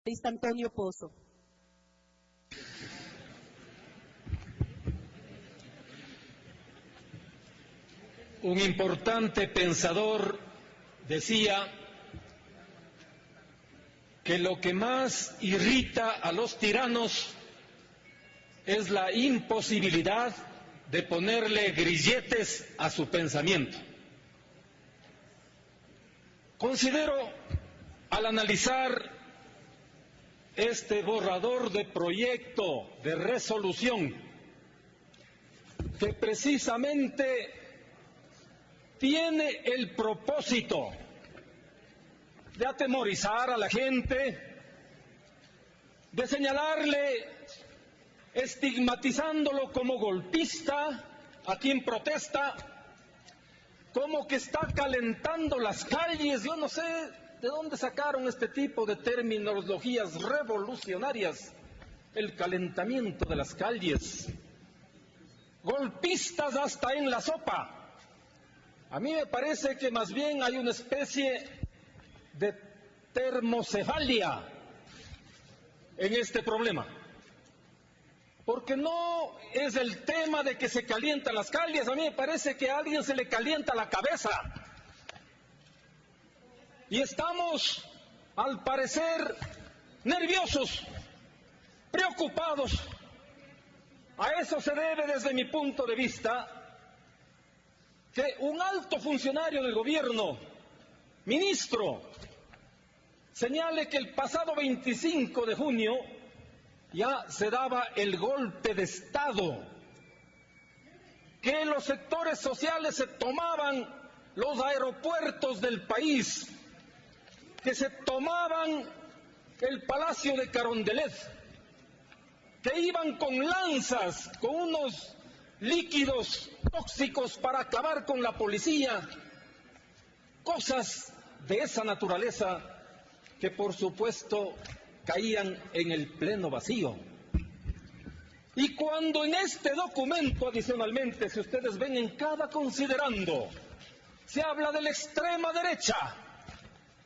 Antonio Pozo. Un importante pensador decía que lo que más irrita a los tiranos es la imposibilidad de ponerle grilletes a su pensamiento. Considero, al analizar este borrador de proyecto de resolución, que precisamente tiene el propósito de atemorizar a la gente, de señalarle, estigmatizándolo como golpista a quien protesta, como que está calentando las calles. Yo no sé de dónde sacaron este tipo de terminologías revolucionarias, el calentamiento de las calles, golpistas hasta en la sopa. A mí me parece que más bien hay una especie de termocefalia en este problema, porque no es el tema de que se calientan las calles. A mí me parece que a alguien se le calienta la cabeza y estamos, al parecer, nerviosos, preocupados. A eso se debe, desde mi punto de vista, que un alto funcionario del gobierno, ministro, señale que el pasado 25 de junio ya se daba el golpe de Estado, que los sectores sociales se tomaban los aeropuertos del país, que se tomaban el Palacio de Carondelet, que iban con lanzas, con unos líquidos tóxicos para acabar con la policía, cosas de esa naturaleza que por supuesto caían en el pleno vacío. Y cuando en este documento, adicionalmente, si ustedes ven en cada considerando, se habla de la extrema derecha,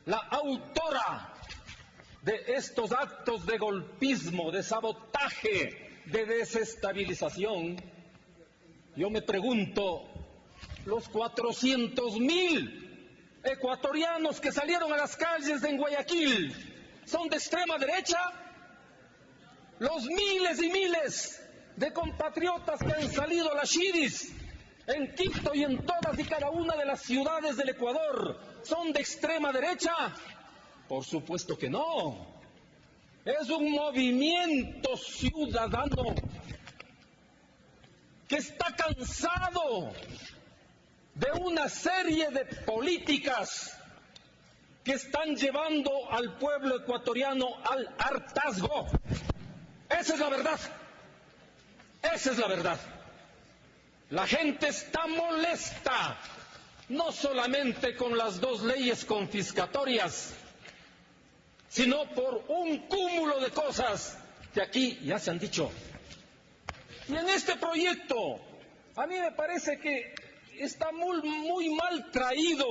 la autora de estos actos de golpismo, de sabotaje, de desestabilización, yo me pregunto, los 400.000 ecuatorianos que salieron a las calles de Guayaquil, ¿son de extrema derecha? Los miles y miles de compatriotas que han salido a las Shidis en Quito y en todas y cada una de las ciudades del Ecuador, ¿son de extrema derecha? Por supuesto que no. Es un movimiento ciudadano que está cansado de una serie de políticas que están llevando al pueblo ecuatoriano al hartazgo. Esa es la verdad. Esa es la verdad. La gente está molesta, no solamente con las dos leyes confiscatorias, sino por un cúmulo de cosas que aquí ya se han dicho. Y en este proyecto, a mí me parece que está muy mal traído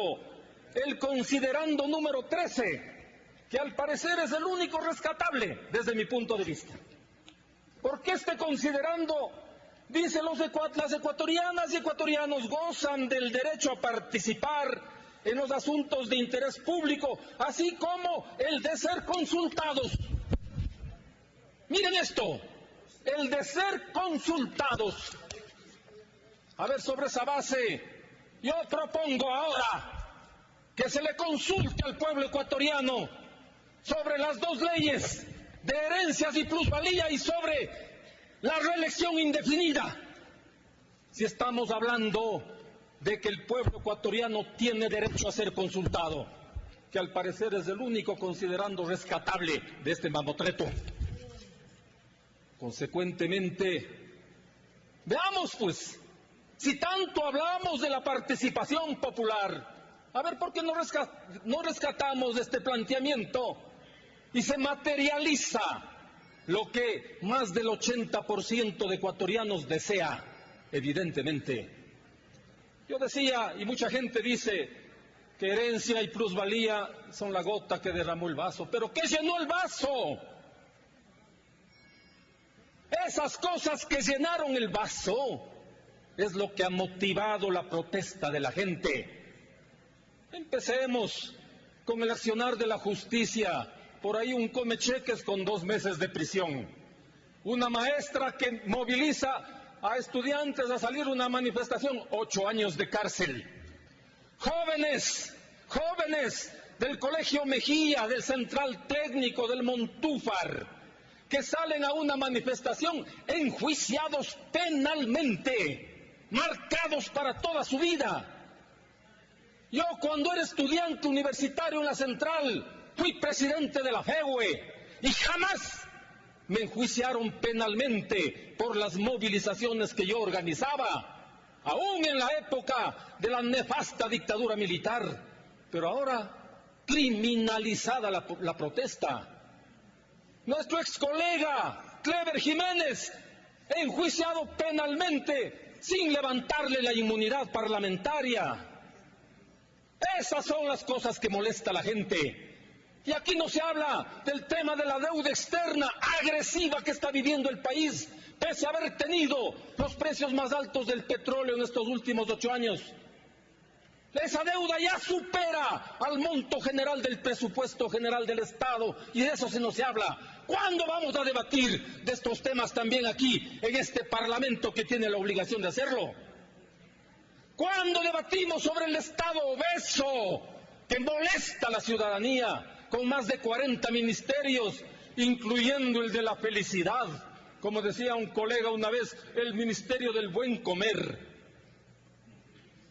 el considerando número 13, que al parecer es el único rescatable desde mi punto de vista. Porque este considerando dice las ecuatorianas y ecuatorianos gozan del derecho a participar en los asuntos de interés público, así como el de ser consultados. Miren esto, el de ser consultados. A ver, sobre esa base, yo propongo ahora que se le consulte al pueblo ecuatoriano sobre las dos leyes de herencias y plusvalía y sobre la reelección indefinida. Si estamos hablando de que el pueblo ecuatoriano tiene derecho a ser consultado, que al parecer es el único considerando rescatable de este mamotreto. Consecuentemente, veamos pues, si tanto hablamos de la participación popular, a ver por qué no rescatamos este planteamiento y se materializa lo que más del 80% de ecuatorianos desea, evidentemente. Yo decía, y mucha gente dice, que herencia y plusvalía son la gota que derramó el vaso. ¿Pero qué llenó el vaso? Esas cosas que llenaron el vaso es lo que ha motivado la protesta de la gente. Empecemos con el accionar de la justicia. Por ahí un comecheques con 2 meses de prisión. Una maestra que moviliza a estudiantes a salir a una manifestación, 8 años de cárcel. Jóvenes del Colegio Mejía, del Central Técnico, del Montúfar, que salen a una manifestación enjuiciados penalmente, marcados para toda su vida. Yo, cuando era estudiante universitario en la Central, fui presidente de la FEUE y jamás me enjuiciaron penalmente por las movilizaciones que yo organizaba, aún en la época de la nefasta dictadura militar. Pero ahora, criminalizada la protesta. Nuestro ex colega Clever Jiménez, enjuiciado penalmente sin levantarle la inmunidad parlamentaria. Esas son las cosas que molesta a la gente. Y aquí no se habla del tema de la deuda externa agresiva que está viviendo el país, pese a haber tenido los precios más altos del petróleo en estos últimos 8 años. Esa deuda ya supera al monto general del presupuesto general del Estado, y de eso se nos habla. ¿Cuándo vamos a debatir de estos temas también aquí, en este Parlamento que tiene la obligación de hacerlo? ¿Cuándo debatimos sobre el Estado obeso que molesta a la ciudadanía, con más de 40 ministerios, incluyendo el de la felicidad? Como decía un colega una vez, el Ministerio del Buen Comer,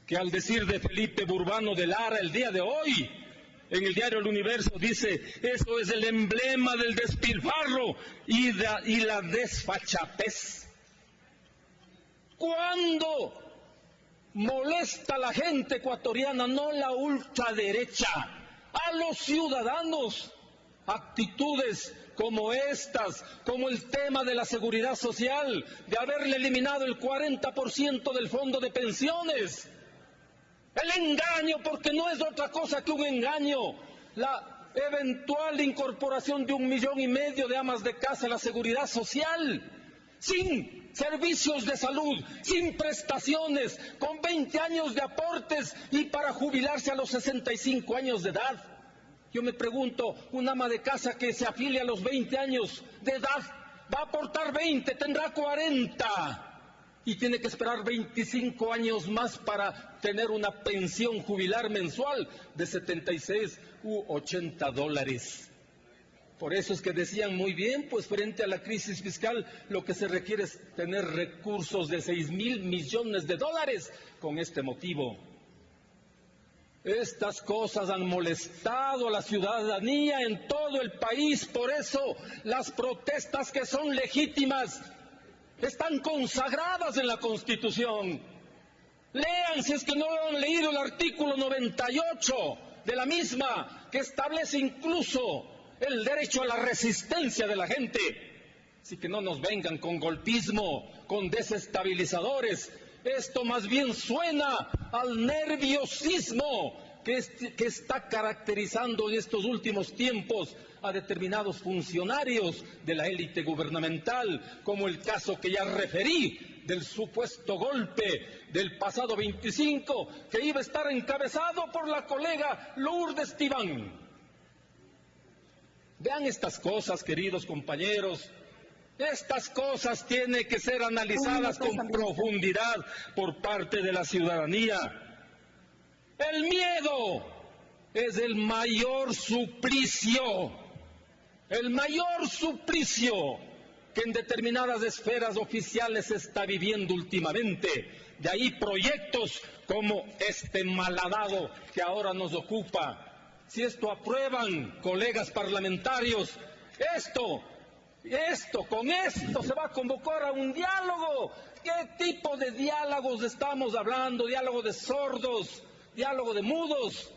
que al decir de Felipe Burbano de Lara el día de hoy, en el diario El Universo dice, eso es el emblema del despilfarro y la desfachatez. ¿Cuándo molesta a la gente ecuatoriana, no la ultraderecha, a los ciudadanos, actitudes como estas, como el tema de la seguridad social, de haberle eliminado el 40% del fondo de pensiones? El engaño, porque no es otra cosa que un engaño, la eventual incorporación de 1,5 millones de amas de casa a la seguridad social, sin servicios de salud, sin prestaciones, con 20 años de aportes y para jubilarse a los 65 años de edad. Yo me pregunto, un ama de casa que se afilia a los 20 años de edad, va a aportar 20, tendrá 40 y tiene que esperar 25 años más para tener una pensión jubilar mensual de 76 u 80 dólares. Por eso es que decían muy bien, pues frente a la crisis fiscal lo que se requiere es tener recursos de 6,000 millones de dólares con este motivo. Estas cosas han molestado a la ciudadanía en todo el país, por eso las protestas, que son legítimas, están consagradas en la Constitución. Lean, si es que no han leído, el artículo 98 de la misma, que establece incluso el derecho a la resistencia de la gente. Así que no nos vengan con golpismo, con desestabilizadores. Esto más bien suena al nerviosismo que está caracterizando en estos últimos tiempos a determinados funcionarios de la élite gubernamental, como el caso que ya referí del supuesto golpe del pasado 25, que iba a estar encabezado por la colega Lourdes Tibán. Vean estas cosas, queridos compañeros. Estas cosas tienen que ser analizadas con profundidad por parte de la ciudadanía. El miedo es el mayor suplicio que en determinadas esferas oficiales se está viviendo últimamente. De ahí proyectos como este malhadado que ahora nos ocupa. Si esto aprueban, colegas parlamentarios, con esto se va a convocar a un diálogo. ¿Qué tipo de diálogos estamos hablando? ¿Diálogo de sordos? ¿Diálogo de mudos?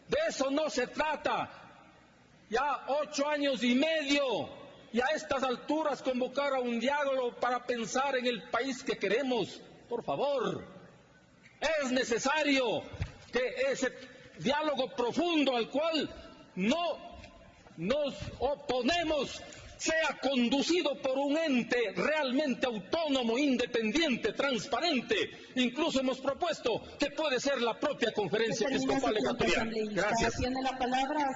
De eso no se trata. Ya 8 años y medio, y a estas alturas convocar a un diálogo para pensar en el país que queremos. Por favor, es necesario que diálogo profundo al cual no nos oponemos sea conducido por un ente realmente autónomo, independiente, transparente. Incluso hemos propuesto que puede ser la propia Conferencia Episcopal Ecuatoriana. Gracias. Tiene la palabra